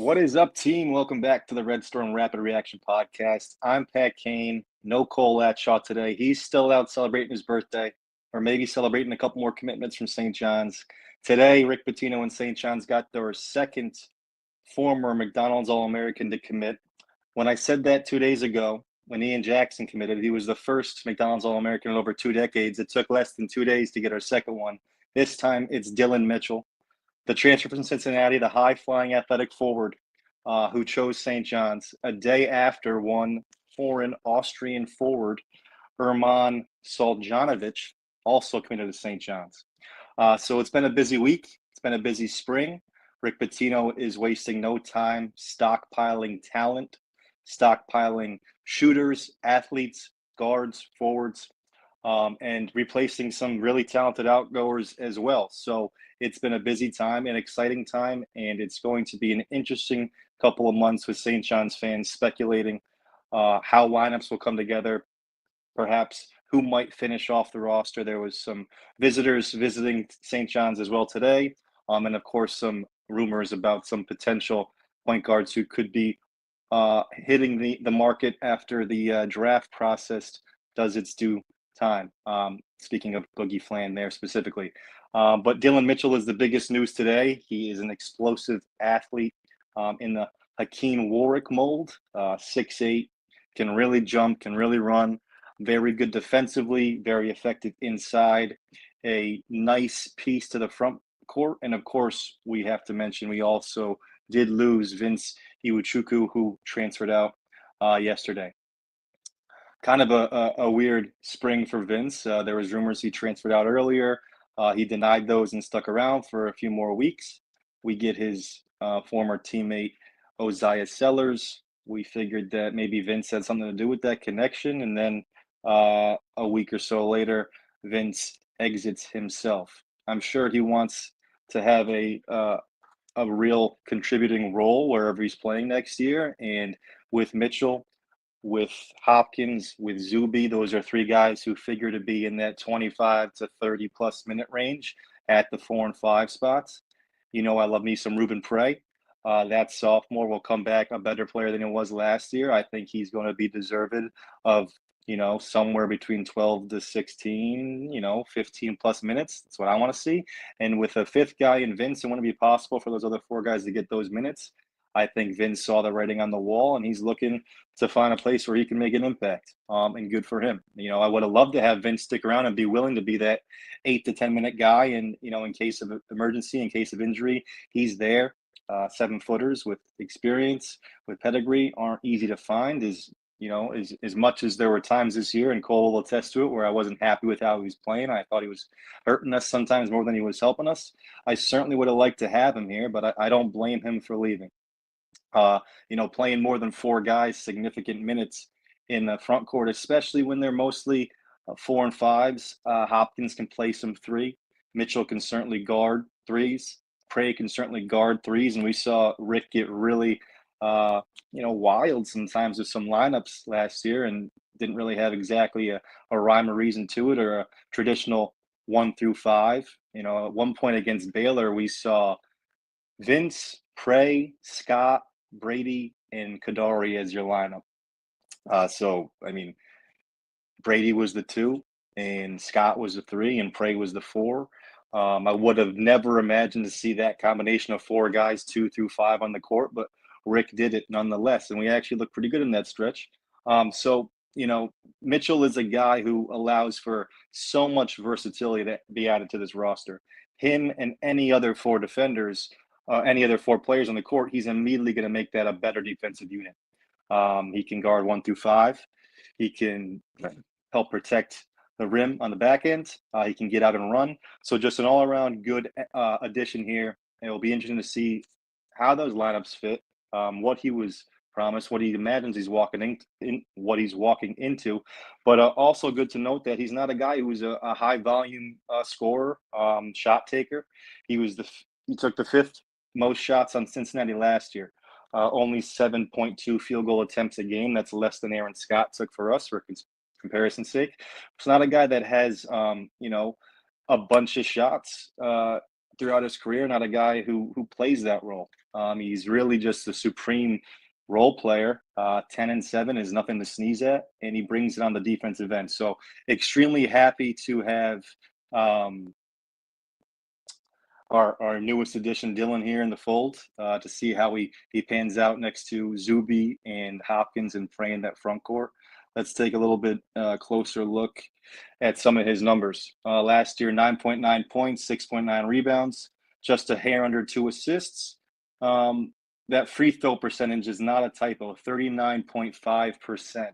What is up, team? Welcome back to the Red Storm Rapid Reaction Podcast. I'm Pat Kane. No Cole Latshaw today. He's still out celebrating his birthday, or maybe celebrating a couple more commitments from St. John's. Today, Rick Pitino and St. John's got their second former McDonald's All-American to commit. When I said that 2 days ago, when Ian Jackson committed, he was the first McDonald's All-American in over 2 decades. It took less than 2 days to get our second one. This time, it's Dillon Mitchell, the transfer from Cincinnati, the high-flying athletic forward who chose St. John's a day after one foreign Austrian forward, Erman Soljanovic, also committed to St. John's. So it's been a busy week. It's been a busy spring. Rick Pitino is wasting no time stockpiling talent, stockpiling shooters, athletes, guards, forwards, and replacing some really talented outgoers as well. So it's been a busy time, an exciting time, and it's going to be an interesting couple of months with St. John's fans speculating how lineups will come together, perhaps who might finish off the roster. There was some visitors visiting St. John's as well today, and of course some rumors about some potential point guards who could be hitting the market after the draft process does its due time. Speaking of Boogie Flan there specifically. But Dillon Mitchell is the biggest news today. He is an explosive athlete in the Hakeem Warwick mold, 6'8", can really jump, can really run, very good defensively, very effective inside, a nice piece to the front court. And of course, we have to mention we also did lose Vince Iwuchukwu, who transferred out yesterday. Kind of a weird spring for Vince. There was rumors he transferred out earlier. He denied those and stuck around for a few more weeks. We get his former teammate, Osiah Sellers. We figured that maybe Vince had something to do with that connection. And then a week or so later, Vince exits himself. I'm sure he wants to have a real contributing role wherever he's playing next year. And with Mitchell, with Hopkins, with Zuby, those are three guys who figure to be in that 25 to 30 plus minute range at the 4 and 5 spots. You know, I love me some Ruben Prey. That sophomore will come back a better player than he was last year. I think he's going to be deserved of, somewhere between 12 to 16, 15 plus minutes. That's what I want to see. And with a fifth guy in Vince, it wouldn't be possible for those other four guys to get those minutes. I think Vince saw the writing on the wall, and he's looking to find a place where he can make an impact. And good for him. I would have loved to have Vince stick around and be willing to be that 8 to 10 minute guy. And in case of emergency, in case of injury, he's there. 7-footers with experience, with pedigree, aren't easy to find. As much as there were times this year, and Cole will attest to it, where I wasn't happy with how he was playing. I thought he was hurting us sometimes more than he was helping us. I certainly would have liked to have him here, but I don't blame him for leaving. Playing more than four guys, significant minutes in the front court, especially when they're mostly 4 and 5s. Hopkins can play some 3. Mitchell can certainly guard 3s. Prey can certainly guard 3s. And we saw Rick get really, wild sometimes with some lineups last year and didn't really have exactly a rhyme or reason to it, or a traditional 1 through 5. At one point against Baylor, we saw Vince, Prey, Scott, Brady, and Kadari as your lineup. Brady was the 2, and Scott was the 3, and Prey was the 4. I would have never imagined to see that combination of 4 guys, 2 through 5 on the court, but Rick did it nonetheless, and we actually looked pretty good in that stretch. Mitchell is a guy who allows for so much versatility to be added to this roster. Him and any other 4 defenders, any other 4 players on the court, he's immediately going to make that a better defensive unit. He can guard 1 through 5. He can help protect the rim on the back end. He can get out and run. So just an all-around good addition here. It will be interesting to see how those lineups fit, what he was promised, what he imagines he's walking what he's walking into. But also good to note that he's not a guy who's a high-volume scorer, shot taker. He took the 5th most shots on Cincinnati last year. Only 7.2 field goal attempts a game. That's less than Aaron Scott took for us, for comparison's sake. It's not a guy that has, a bunch of shots throughout his career. Not a guy who plays that role. He's really just a supreme role player. 10-7 is nothing to sneeze at, and he brings it on the defensive end. So extremely happy to have our newest addition, Dillon, here in the fold to see how he pans out next to Zuby and Hopkins and praying that front court. Let's take a little bit closer look at some of his numbers. Last year, 9.9 points, 6.9 rebounds, just a hair under 2 assists. That free throw percentage is not a typo, 39.5%.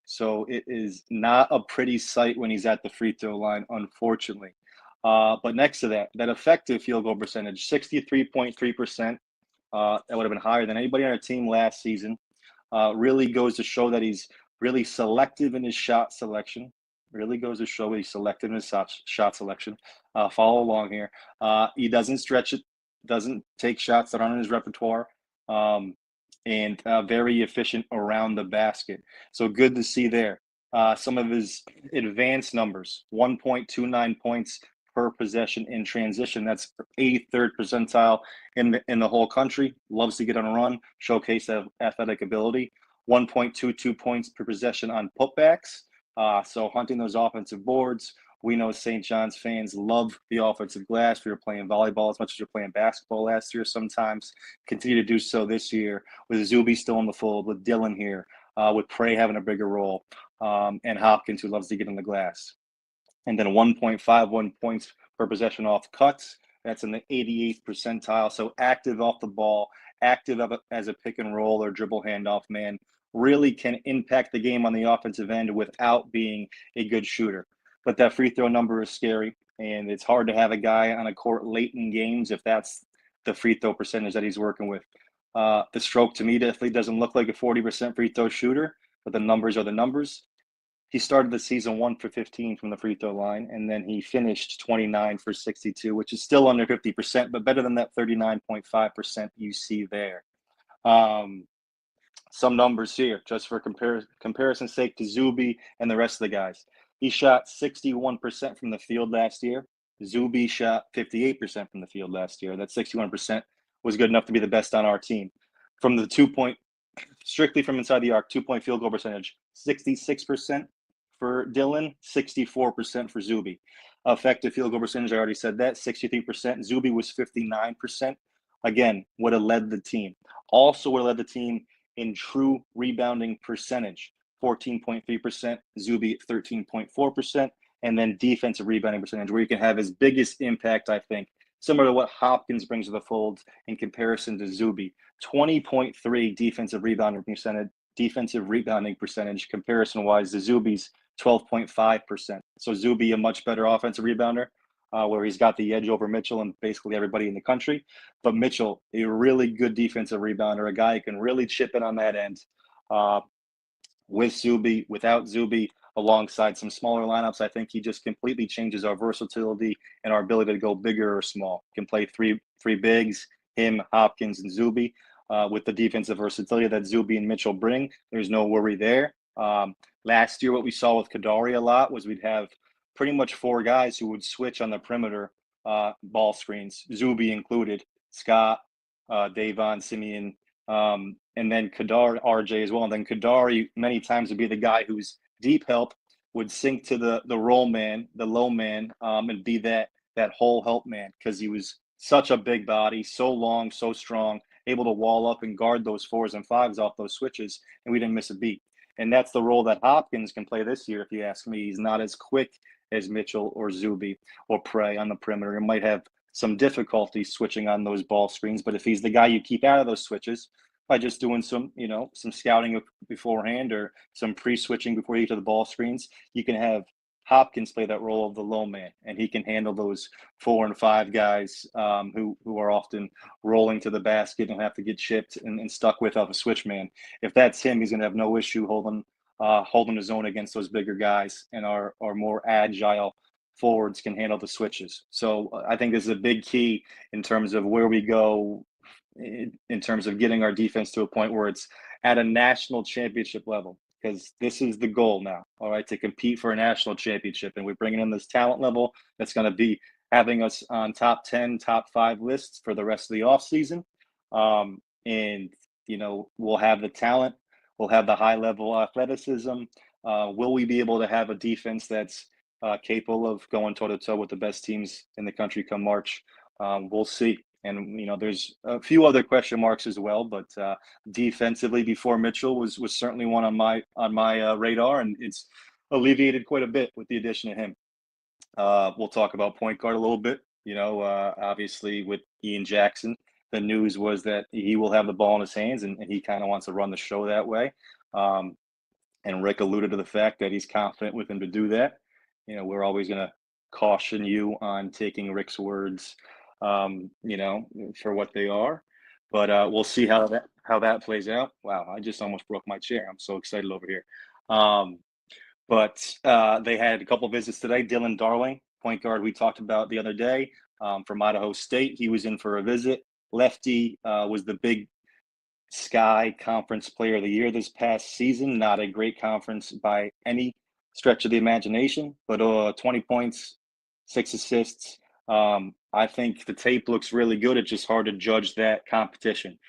So it is not a pretty sight when he's at the free throw line, unfortunately. But next to that effective field goal percentage, 63.3%. That would have been higher than anybody on our team last season. Really goes to show that he's really selective in his shot selection. Really goes to show he's selective in his shot selection. Follow along here. He doesn't stretch it, doesn't take shots that aren't in his repertoire, and very efficient around the basket. So good to see there. Some of his advanced numbers, 1.29 points per possession in transition. That's 83rd percentile in the whole country. Loves to get on a run, showcase that athletic ability. 1.22 points per possession on putbacks. So hunting those offensive boards. We know St. John's fans love the offensive glass. We were playing volleyball as much as we were playing basketball last year sometimes. Continue to do so this year with Zuby still in the fold, with Dillon here, with Prey having a bigger role, and Hopkins, who loves to get in the glass. And then 1.51 points per possession off cuts. That's in the 88th percentile. So active off the ball, active as a pick and roll or dribble handoff man. Really can impact the game on the offensive end without being a good shooter. But that free throw number is scary, and it's hard to have a guy on a court late in games if that's the free throw percentage that he's working with. The stroke to me definitely doesn't look like a 40% free throw shooter, but the numbers are the numbers. He started the season 1 for 15 from the free throw line, and then he finished 29 for 62, which is still under 50%, but better than that 39.5% you see there. Some numbers here, just for comparison's sake to Zuby and the rest of the guys. He shot 61% from the field last year. Zuby shot 58% from the field last year. That 61% was good enough to be the best on our team. From the 2-point, strictly from inside the arc, 2-point field goal percentage, 66% for Dillon, 64% for Zuby. Effective field goal percentage, I already said that, 63%. Zuby was 59%. Again, would have led the team. Also would have led the team in true rebounding percentage, 14.3%, Zuby 13.4%, and then defensive rebounding percentage, where you can have his biggest impact, I think, similar to what Hopkins brings to the fold in comparison to Zuby. 20.3 defensive rebounding percentage comparison-wise to Zuby's 12.5%. So Zuby, a much better offensive rebounder, where he's got the edge over Mitchell and basically everybody in the country. But Mitchell, a really good defensive rebounder, a guy who can really chip in on that end. With Zuby, without Zuby, alongside some smaller lineups, I think he just completely changes our versatility and our ability to go bigger or small. Can play three bigs, him, Hopkins, and Zuby. With the defensive versatility that Zuby and Mitchell bring, there's no worry there. Last year, what we saw with Kadari a lot was we'd have pretty much 4 guys who would switch on the perimeter ball screens, Zuby included, Scott, Davon, Simeon, and then Kadari, RJ as well. And then Kadari many times would be the guy who's deep help, would sink to the roll man, the low man, and be that whole help man, because he was such a big body, so long, so strong, able to wall up and guard those 4s and 5s off those switches, and we didn't miss a beat. And that's the role that Hopkins can play this year, if you ask me. He's not as quick as Mitchell or Zuby or Prey on the perimeter. He might have some difficulty switching on those ball screens, but if he's the guy you keep out of those switches by just doing some scouting beforehand or some pre-switching before you get to the ball screens, you can have Hopkins play that role of the low man, and he can handle those 4 and 5 guys who are often rolling to the basket and have to get chipped and stuck with off a switch man. If that's him, he's going to have no issue holding his own against those bigger guys, and our more agile forwards can handle the switches. So I think this is a big key in terms of where we go in terms of getting our defense to a point where it's at a national championship level, because this is the goal now, all right, to compete for a national championship. And we're bringing in this talent level that's going to be having us on top 10, top 5 lists for the rest of the offseason. And, we'll have the talent, we'll have the high level athleticism. Will we be able to have a defense that's capable of going toe to toe with the best teams in the country come March? We'll see. And there's a few other question marks as well, but defensively, before Mitchell was certainly one on my radar, and it's alleviated quite a bit with the addition of him. We'll talk about point guard a little bit. Obviously with Ian Jackson, the news was that he will have the ball in his hands, and he kind of wants to run the show that way. Um, and Rick alluded to the fact that he's confident with him to do that. We're always going to caution you on taking Rick's words, for what they are. But we'll see how that plays out. Wow, I just almost broke my chair. I'm so excited over here. But they had a couple visits today. Dylan Darling, point guard we talked about the other day, from Idaho State. He was in for a visit. Lefty was the Big Sky Conference Player of the Year this past season. Not a great conference by any stretch of the imagination, but 20 points, 6 assists. I think the tape looks really good. It's just hard to judge that competition.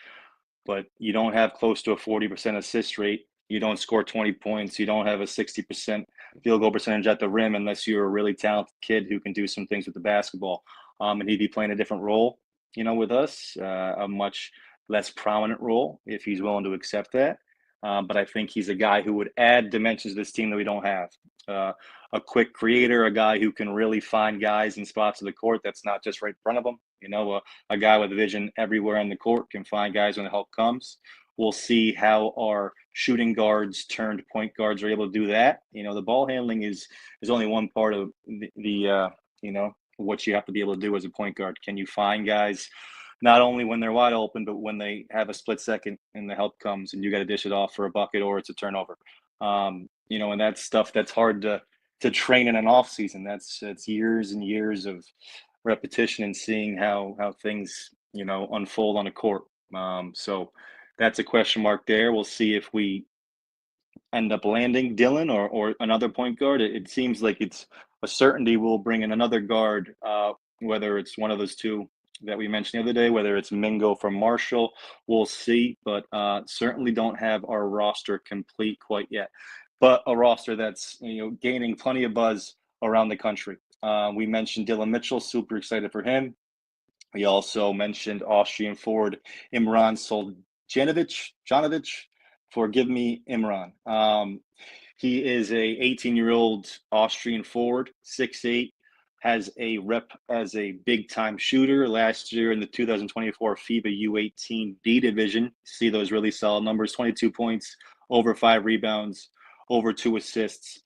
But you don't have close to a 40% assist rate. You don't score 20 points. You don't have a 60% field goal percentage at the rim unless you're a really talented kid who can do some things with the basketball. And he'd be playing a different role, with us, a much less prominent role if he's willing to accept that. But I think he's a guy who would add dimensions to this team that we don't have. A quick creator, a guy who can really find guys in spots of the court that's not just right in front of him. A guy with vision everywhere on the court can find guys when the help comes. We'll see how our shooting guards turned point guards are able to do that. The ball handling is only one part of the what you have to be able to do as a point guard. Can you find guys not only when they're wide open, but when they have a split second and the help comes and you got to dish it off for a bucket or it's a turnover? And that's stuff that's hard to train in an off season. That's years and years of repetition and seeing how things unfold on a court. So that's a question mark there. We'll see if we end up landing Dillon or another point guard. It seems like it's a certainty we'll bring in another guard, whether it's one of those two that we mentioned the other day, whether it's Mingo from Marshall, we'll see. But certainly don't have our roster complete quite yet. But a roster that's gaining plenty of buzz around the country. We mentioned Dillon Mitchell, super excited for him. We also mentioned Austrian forward Imran Jonovic. Forgive me, Imran. He is a 18-year-old Austrian forward, 6'8", has a rep as a big-time shooter. Last year in the 2024 FIBA U18 B division, see those really solid numbers: 22 points, over 5 rebounds, over 2 assists.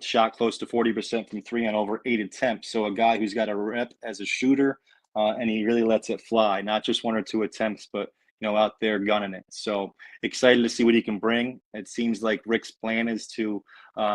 Shot close to 40% from 3 on over 8 attempts. So a guy who's got a rep as a shooter, and he really lets it fly, not just 1 or 2 attempts, but out there gunning it. So excited to see what he can bring. It seems like Rick's plan is to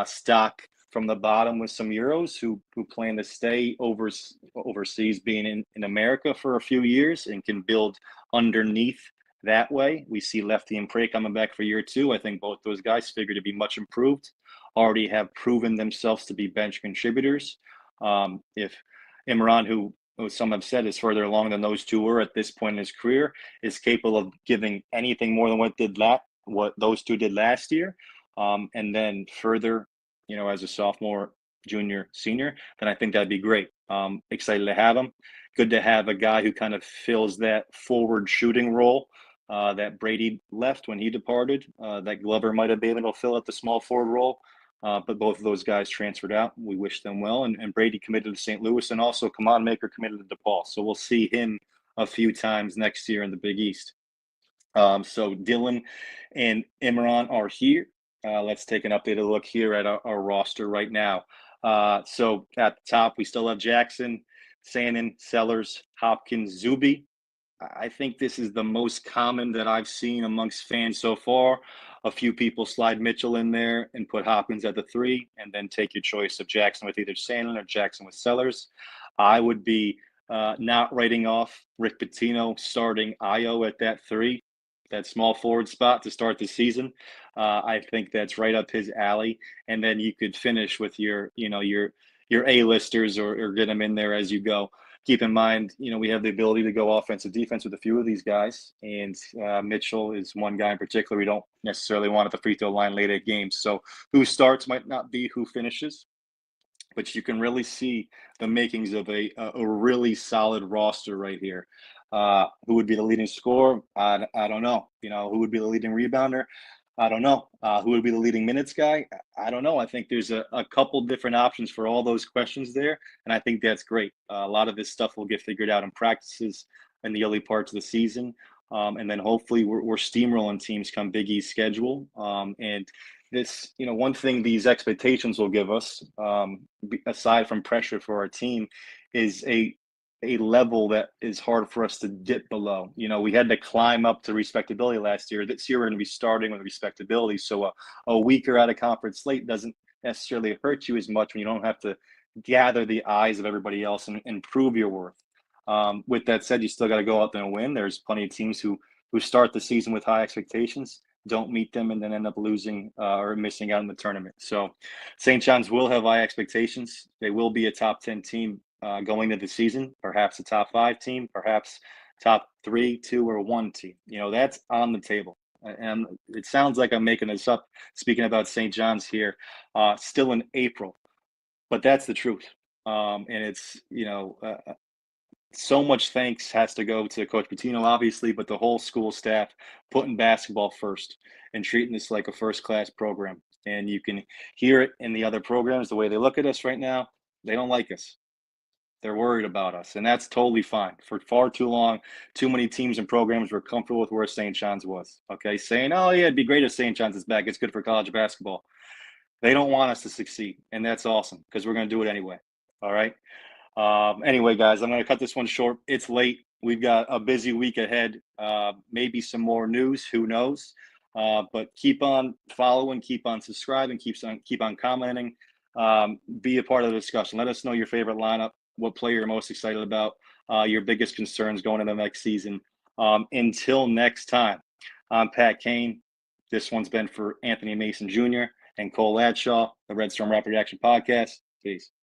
stock from the bottom with some Euros who plan to stay overseas, being in America for a few years, and can build underneath that way. We see Lefty and Prey coming back for year 2. I think both those guys figure to be much improved, already have proven themselves to be bench contributors. If Imran, who some have said is further along than those two were at this point in his career, is capable of giving anything more than what those two did last year, and then further, as a sophomore, junior, senior, then I think that'd be great. Excited to have him. Good to have a guy who kind of fills that forward shooting role that Brady left when he departed. That Glover might have been able to fill out the small forward role. But both of those guys transferred out. We wish them well. And Brady committed to St. Louis, and also Kaman Maker committed to DePaul. So we'll see him a few times next year in the Big East. So Dillon and Imran are here. Let's take an updated look here at our roster right now. So at the top, we still have Jackson, Sanin, Sellers, Hopkins, Zuby. I think this is the most common that I've seen amongst fans so far. A few people slide Mitchell in there and put Hopkins at the 3, and then take your choice of Jackson with either Sandlin or Jackson with Sellers. I would be not writing off Rick Pitino starting Io at that 3, that small forward spot to start the season. I think that's right up his alley. And then you could finish with your A-listers or get them in there as you go. keep in mind, we have the ability to go offensive defense with a few of these guys. And Mitchell is one guy in particular we don't necessarily want at the free throw line late at games. So who starts might not be who finishes, but you can really see the makings of a really solid roster right here. Who would be the leading scorer? I don't know. Who would be the leading rebounder? I don't know. Who would be the leading minutes guy? I don't know. I think there's a couple different options for all those questions there, and I think that's great. A lot of this stuff will get figured out in practices in the early parts of the season, and then hopefully we're steamrolling teams come Big East schedule. And this, one thing these expectations will give us, aside from pressure for our team, is a level that is hard for us to dip below. We had to climb up to respectability last year. This year we're going to be starting with respectability. So a weaker out of conference slate doesn't necessarily hurt you as much when you don't have to gather the eyes of everybody else and prove your worth. With that said, you still got to go out there and win. There's plenty of teams who start the season with high expectations, don't meet them, and then end up losing or missing out in the tournament. So St. John's will have high expectations. They will be a top 10 team going into the season, perhaps a top 5 team, perhaps top 3, 2, or 1 team. That's on the table. And it sounds like I'm making this up, speaking about St. John's here, still in April, but that's the truth. And it's, so much thanks has to go to Coach Pitino, obviously, but the whole school staff putting basketball first and treating this like a first-class program. And you can hear it in the other programs, the way they look at us right now. They don't like us. They're worried about us, and that's totally fine. For far too long, too many teams and programs were comfortable with where St. John's was, okay? Saying, oh, yeah, it'd be great if St. John's is back. It's good for college basketball. They don't want us to succeed, and that's awesome because we're going to do it anyway, all right? Anyway, guys, I'm going to cut this one short. It's late. We've got a busy week ahead. Maybe some more news. Who knows? But keep on following, keep on subscribing, keep on commenting. Be a part of the discussion. Let us know your favorite lineup, what player you're most excited about, your biggest concerns going into the next season. Until next time, I'm Pat Kane. This one's been for Anthony Mason Jr. and Cole Ladshaw, the Red Storm Rapid Reaction Podcast. Peace.